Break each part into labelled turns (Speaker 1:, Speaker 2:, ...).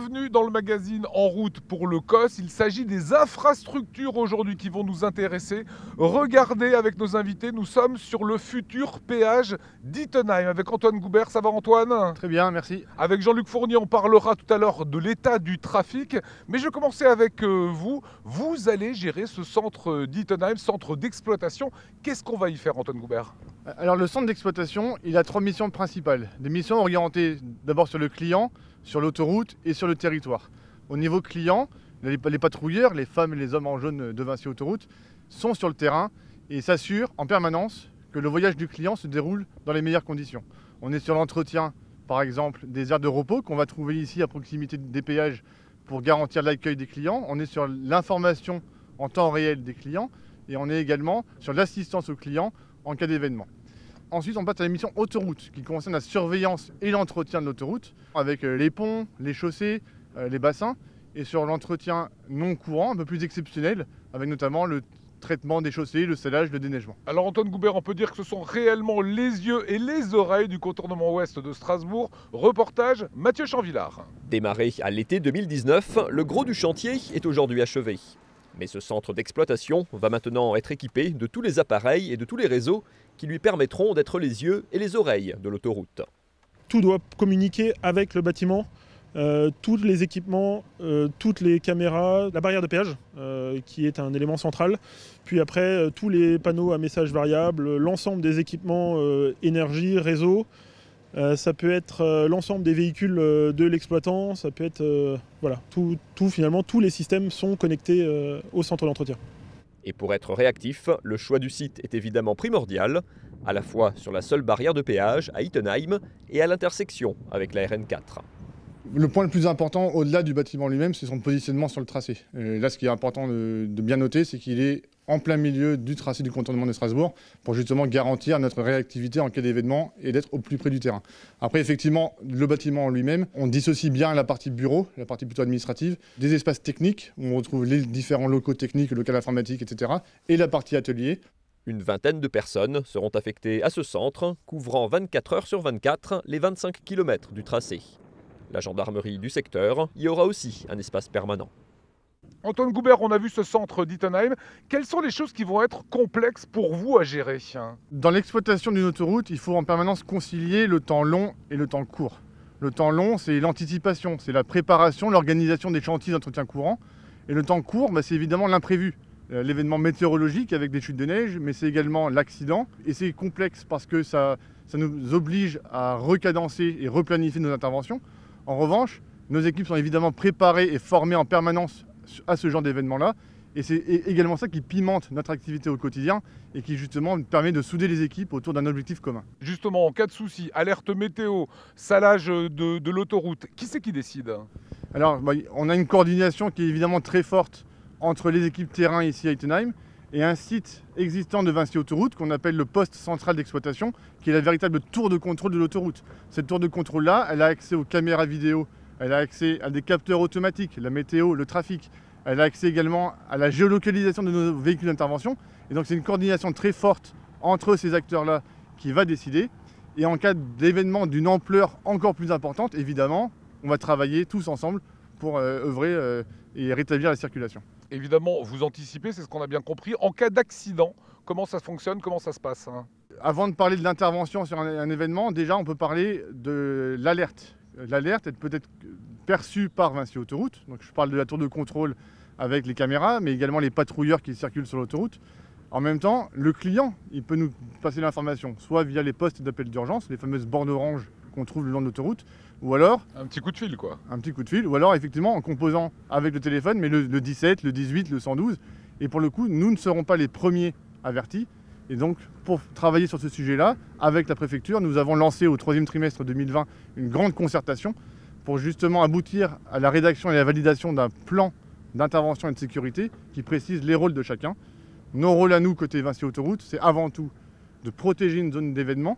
Speaker 1: Bienvenue dans le magazine En route pour le COS. Il s'agit des infrastructures aujourd'hui qui vont nous intéresser. Regardez avec nos invités, nous sommes sur le futur péage d'Ittenheim avec Antoine Goubert. Ça va Antoine?
Speaker 2: Très bien, merci.
Speaker 1: Avec Jean-Luc Fournier, on parlera tout à l'heure de l'état du trafic. Mais je vais commencer avec vous. Vous allez gérer ce centre d'Ittenheim, centre d'exploitation. Qu'est-ce qu'on va y faire Antoine Goubert?
Speaker 2: Alors le centre d'exploitation, il a 3 missions principales. Des missions orientées d'abord sur le client, sur l'autoroute et sur le territoire. Au niveau client, les patrouilleurs, les femmes et les hommes en jaune de Vinci Autoroute, sont sur le terrain et s'assurent en permanence que le voyage du client se déroule dans les meilleures conditions. On est sur l'entretien, par exemple, des aires de repos qu'on va trouver ici à proximité des péages pour garantir l'accueil des clients. On est sur l'information en temps réel des clients et on est également sur l'assistance aux clients en cas d'événement. Ensuite, on passe à la mission autoroute qui concerne la surveillance et l'entretien de l'autoroute avec les ponts, les chaussées, les bassins et sur l'entretien non courant, un peu plus exceptionnel avec notamment le traitement des chaussées, le salage, le déneigement.
Speaker 1: Alors Antoine Goubert, on peut dire que ce sont réellement les yeux et les oreilles du contournement ouest de Strasbourg. Reportage Mathieu Chanvillard.
Speaker 3: Démarré à l'été 2019, le gros du chantier est aujourd'hui achevé. Mais ce centre d'exploitation va maintenant être équipé de tous les appareils et de tous les réseaux qui lui permettront d'être les yeux et les oreilles de l'autoroute.
Speaker 4: Tout doit communiquer avec le bâtiment, tous les équipements, toutes les caméras, la barrière de péage qui est un élément central, puis après tous les panneaux à messages variables, l'ensemble des équipements énergie, réseau. Ça peut être l'ensemble des véhicules de l'exploitant, ça peut être voilà, finalement tous les systèmes sont connectés au centre d'entretien.
Speaker 3: Et pour être réactif, le choix du site est évidemment primordial, à la fois sur la seule barrière de péage à Ittenheim et à l'intersection avec la RN4.
Speaker 2: Le point le plus important au-delà du bâtiment lui-même, c'est son positionnement sur le tracé. Là, ce qui est important de bien noter, c'est qu'il est en plein milieu du tracé du contournement de Strasbourg pour justement garantir notre réactivité en cas d'événement et d'être au plus près du terrain. Après, effectivement, le bâtiment en lui-même, on dissocie bien la partie bureau, la partie plutôt administrative, des espaces techniques où on retrouve les différents locaux techniques, le local informatique, etc. et la partie atelier.
Speaker 3: Une vingtaine de personnes seront affectées à ce centre, couvrant 24 heures sur 24 les 25 km du tracé. La gendarmerie du secteur y aura aussi un espace permanent.
Speaker 1: Antoine Goubert, on a vu ce centre d'Ittenheim. Quelles sont les choses qui vont être complexes pour vous à gérer?
Speaker 2: Dans l'exploitation d'une autoroute, il faut en permanence concilier le temps long et le temps court. Le temps long, c'est l'anticipation, c'est la préparation, l'organisation des chantiers d'entretien courant. Et le temps court, c'est évidemment l'imprévu. L'événement météorologique avec des chutes de neige, mais c'est également l'accident. Et c'est complexe parce que ça nous oblige à recadencer et replanifier nos interventions. En revanche, nos équipes sont évidemment préparées et formées en permanence à ce genre d'événement-là. Et c'est également ça qui pimente notre activité au quotidien et qui justement permet de souder les équipes autour d'un objectif commun.
Speaker 1: Justement, en cas de souci, alerte météo, salage de l'autoroute, qui c'est qui décide?
Speaker 2: Alors, on a une coordination qui est évidemment très forte entre les équipes terrain ici à Ittenheim et un site existant de Vinci Autoroute qu'on appelle le poste central d'exploitation, qui est la véritable tour de contrôle de l'autoroute. Cette tour de contrôle-là, elle a accès aux caméras vidéo, elle a accès à des capteurs automatiques, la météo, le trafic. Elle a accès également à la géolocalisation de nos véhicules d'intervention. Et donc c'est une coordination très forte entre ces acteurs-là qui va décider. Et en cas d'événement d'une ampleur encore plus importante, évidemment, on va travailler tous ensemble pour œuvrer et rétablir la circulation.
Speaker 1: Évidemment, vous anticipez, c'est ce qu'on a bien compris. En cas d'accident, comment ça fonctionne, comment ça se passe?
Speaker 2: Avant de parler de l'intervention sur un événement, déjà on peut parler de l'alerte. L'alerte est peut-être perçue par Vinci Autoroute. Donc je parle de la tour de contrôle avec les caméras, mais également les patrouilleurs qui circulent sur l'autoroute. En même temps, le client, il peut nous passer l'information, soit via les postes d'appel d'urgence, les fameuses bornes oranges qu'on trouve le long de l'autoroute, ou alors...
Speaker 1: Un petit coup de fil, quoi.
Speaker 2: Un petit coup de fil, ou alors effectivement en composant avec le téléphone, mais le 17, le 18, le 112. Et pour le coup, nous ne serons pas les premiers avertis. Et donc, pour travailler sur ce sujet-là, avec la préfecture, nous avons lancé au 3e trimestre 2020 une grande concertation pour justement aboutir à la rédaction et à la validation d'un plan d'intervention et de sécurité qui précise les rôles de chacun. Nos rôles à nous, côté Vinci Autoroute, c'est avant tout de protéger une zone d'événement,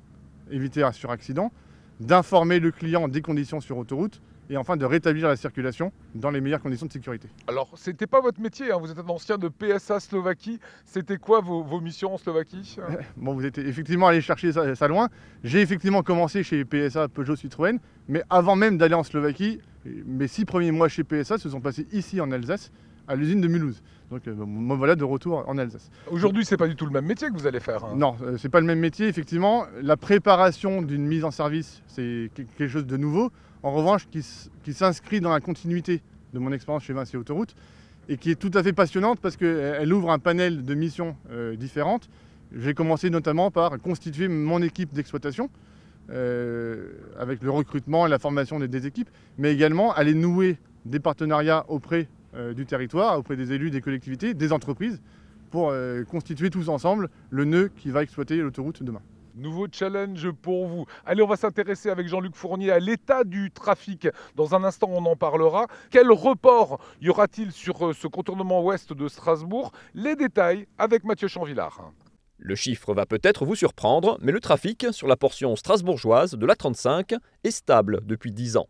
Speaker 2: éviter un suraccident, d'informer le client des conditions sur autoroute et enfin de rétablir la circulation dans les meilleures conditions de sécurité.
Speaker 1: Alors, c'était pas votre métier, vous êtes un ancien de PSA Slovaquie. C'était quoi vos missions en Slovaquie?
Speaker 2: Bon, vous êtes effectivement allé chercher ça loin. J'ai effectivement commencé chez PSA Peugeot Citroën, mais avant même d'aller en Slovaquie, Mes 6 premiers mois chez PSA se sont passés ici en Alsace, à l'usine de Mulhouse. Donc me voilà de retour en Alsace.
Speaker 1: Aujourd'hui, c'est pas du tout le même métier que vous allez faire. Hein.
Speaker 2: Non, c'est pas le même métier, effectivement. La préparation d'une mise en service, c'est quelque chose de nouveau. En revanche, qui s'inscrit dans la continuité de mon expérience chez Vinci Autoroute et qui est tout à fait passionnante parce qu'elle ouvre un panel de missions différentes. J'ai commencé notamment par constituer mon équipe d'exploitation avec le recrutement et la formation des équipes, mais également aller nouer des partenariats auprès du territoire, auprès des élus, des collectivités, des entreprises, pour constituer tous ensemble le nœud qui va exploiter l'autoroute demain.
Speaker 1: Nouveau challenge pour vous. Allez, on va s'intéresser avec Jean-Luc Fournier à l'état du trafic. Dans un instant, on en parlera. Quel report y aura-t-il sur ce contournement ouest de Strasbourg? Les détails avec Mathieu Chanvillard.
Speaker 3: Le chiffre va peut-être vous surprendre, mais le trafic sur la portion strasbourgeoise de l'A35 est stable depuis 10 ans.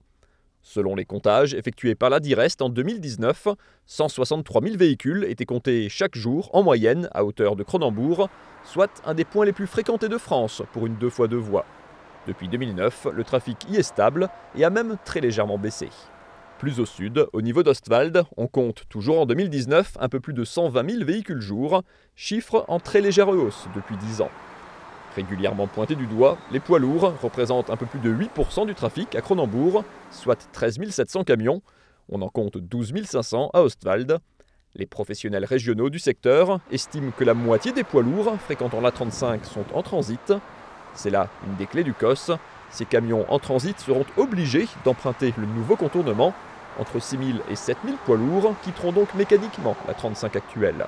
Speaker 3: Selon les comptages effectués par la Direst en 2019, 163 000 véhicules étaient comptés chaque jour en moyenne à hauteur de Cronenbourg, soit un des points les plus fréquentés de France pour une 2x2 voies. Depuis 2009, le trafic y est stable et a même très légèrement baissé. Plus au sud, au niveau d'Ostwald, on compte toujours en 2019 un peu plus de 120 000 véhicules jour, chiffre en très légère hausse depuis 10 ans. Régulièrement pointés du doigt, les poids lourds représentent un peu plus de 8% du trafic à Cronenbourg, soit 13 700 camions. On en compte 12 500 à Ostwald. Les professionnels régionaux du secteur estiment que la moitié des poids lourds fréquentant l'A35 sont en transit. C'est là une des clés du COS. Ces camions en transit seront obligés d'emprunter le nouveau contournement. Entre 6 000 et 7 000 poids lourds quitteront donc mécaniquement la 35 actuelle.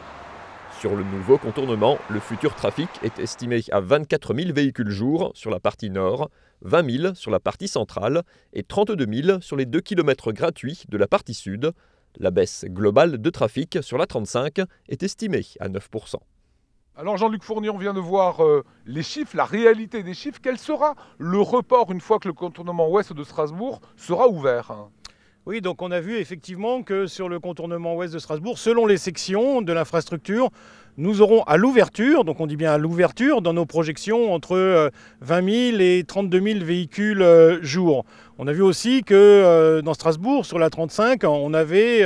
Speaker 3: Sur le nouveau contournement, le futur trafic est estimé à 24 000 véhicules jour sur la partie nord, 20 000 sur la partie centrale et 32 000 sur les 2 km gratuits de la partie sud. La baisse globale de trafic sur l'A35 est estimée à 9%.
Speaker 1: Alors Jean-Luc Fournier, on vient de voir les chiffres, la réalité des chiffres. Quel sera le report une fois que le contournement ouest de Strasbourg sera ouvert?
Speaker 5: Oui, donc on a vu effectivement que sur le contournement ouest de Strasbourg, selon les sections de l'infrastructure, nous aurons à l'ouverture, donc on dit bien à l'ouverture, dans nos projections, entre 20 000 et 32 000 véhicules jour. On a vu aussi que dans Strasbourg, sur la 35, on avait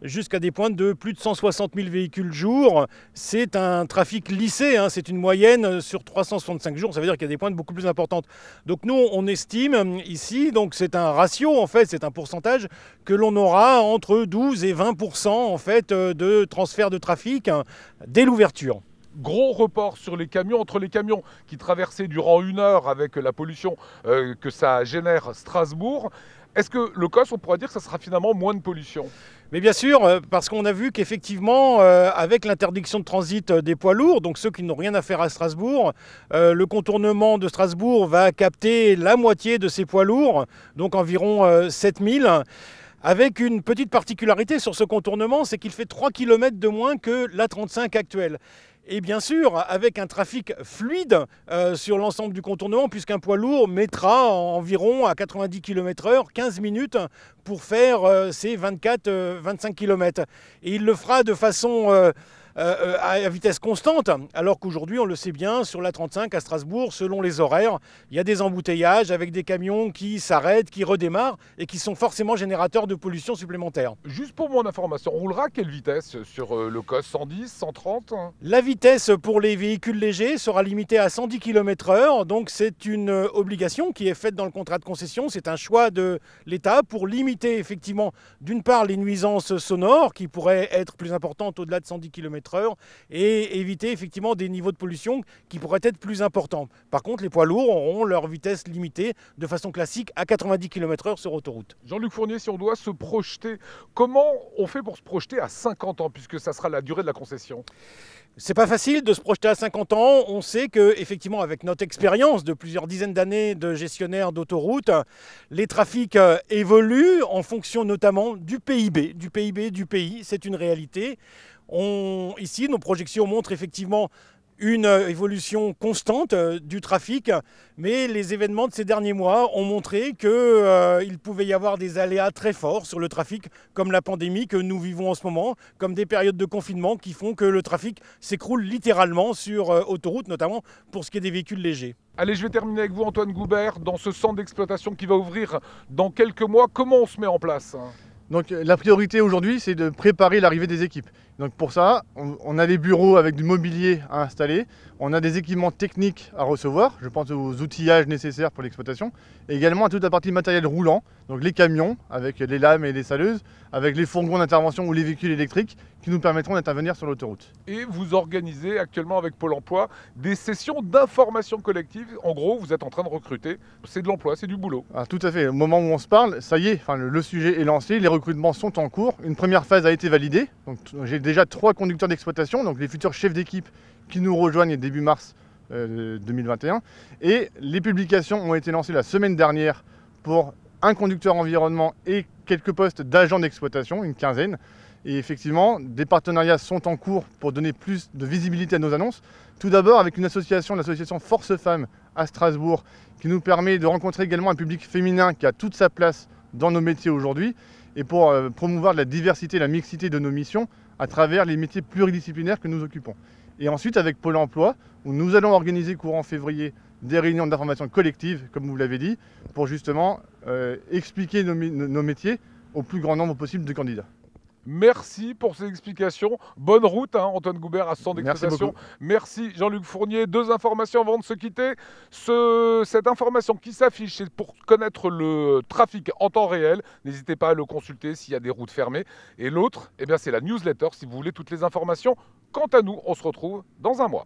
Speaker 5: jusqu'à des pointes de plus de 160 000 véhicules jour. C'est un trafic lissé, hein, c'est une moyenne sur 365 jours, ça veut dire qu'il y a des pointes beaucoup plus importantes. Donc nous, on estime ici, donc c'est un ratio, en fait, c'est un pourcentage que l'on aura entre 12 et 20% en fait, de transfert de trafic dès l'ouverture.
Speaker 1: Gros report sur les camions, entre les camions qui traversaient durant 1 heure avec la pollution que ça génère Strasbourg. Est-ce que le COS, on pourrait dire que ça sera finalement moins de pollution?
Speaker 5: Mais bien sûr, parce qu'on a vu qu'effectivement, avec l'interdiction de transit des poids lourds, donc ceux qui n'ont rien à faire à Strasbourg, le contournement de Strasbourg va capter la moitié de ces poids lourds, donc environ 7000. Avec une petite particularité sur ce contournement, c'est qu'il fait 3 km de moins que l'A35 actuelle. Et bien sûr, avec un trafic fluide sur l'ensemble du contournement, puisqu'un poids lourd mettra environ à 90 km/h 15 minutes pour faire ces 24-25 km. Et il le fera de façon à vitesse constante, alors qu'aujourd'hui, on le sait bien, sur l'A35 à Strasbourg, selon les horaires, il y a des embouteillages avec des camions qui s'arrêtent, qui redémarrent et qui sont forcément générateurs de pollution supplémentaire.
Speaker 1: Juste pour mon information, on roulera à quelle vitesse sur le COS? 110, 130?
Speaker 5: La vitesse pour les véhicules légers sera limitée à 110 km/h, donc c'est une obligation qui est faite dans le contrat de concession, c'est un choix de l'État pour limiter effectivement d'une part les nuisances sonores qui pourraient être plus importantes au-delà de 110 km/h et éviter effectivement des niveaux de pollution qui pourraient être plus importants. Par contre, les poids lourds auront leur vitesse limitée de façon classique à 90 km/h sur autoroute.
Speaker 1: Jean-Luc Fournier, si on doit se projeter, comment on fait pour se projeter à 50 ans puisque ça sera la durée de la concession?
Speaker 5: C'est pas facile de se projeter à 50 ans. On sait que, effectivement, avec notre expérience de plusieurs dizaines d'années de gestionnaire d'autoroute, les trafics évoluent en fonction notamment du PIB du pays. C'est une réalité. Ici, nos projections montrent effectivement une évolution constante du trafic, mais les événements de ces derniers mois ont montré qu'il pouvait y avoir des aléas très forts sur le trafic, comme la pandémie que nous vivons en ce moment, comme des périodes de confinement qui font que le trafic s'écroule littéralement sur autoroute, notamment pour ce qui est des véhicules légers.
Speaker 1: Allez, je vais terminer avec vous, Antoine Goubert, dans ce centre d'exploitation qui va ouvrir dans quelques mois. Comment on se met en place ?
Speaker 2: Donc la priorité aujourd'hui, c'est de préparer l'arrivée des équipes. Donc pour ça, on a des bureaux avec du mobilier à installer, on a des équipements techniques à recevoir, je pense aux outillages nécessaires pour l'exploitation, et également à toute la partie matériel roulant, donc les camions avec les lames et les saleuses, avec les fourgons d'intervention ou les véhicules électriques qui nous permettront d'intervenir sur l'autoroute.
Speaker 1: Et vous organisez actuellement avec Pôle emploi des sessions d'information collective. En gros, vous êtes en train de recruter. C'est de l'emploi, c'est du boulot.
Speaker 2: Ah, tout à fait. Au moment où on se parle, ça y est, le sujet est lancé, les recrutements sont en cours. Une première phase a été validée. Donc, j'ai déjà 3 conducteurs d'exploitation, donc les futurs chefs d'équipe qui nous rejoignent début mars 2021. Et les publications ont été lancées la semaine dernière pour un conducteur environnement et quelques postes d'agents d'exploitation, une quinzaine. Et effectivement, des partenariats sont en cours pour donner plus de visibilité à nos annonces. Tout d'abord avec une association, l'association Force Femmes à Strasbourg, qui nous permet de rencontrer également un public féminin qui a toute sa place dans nos métiers aujourd'hui, et pour promouvoir la diversité et la mixité de nos missions à travers les métiers pluridisciplinaires que nous occupons. Et ensuite avec Pôle emploi, où nous allons organiser courant février des réunions d'information collective, comme vous l'avez dit, pour justement expliquer nos métiers au plus grand nombre possible de candidats.
Speaker 1: Merci pour ces explications. Bonne route, Antoine Goubert, à ce centre d'exploitation. Merci Jean-Luc Fournier. 2 informations avant de se quitter. Cette information qui s'affiche, c'est pour connaître le trafic en temps réel. N'hésitez pas à le consulter s'il y a des routes fermées. Et l'autre, c'est la newsletter si vous voulez toutes les informations. Quant à nous, on se retrouve dans un mois.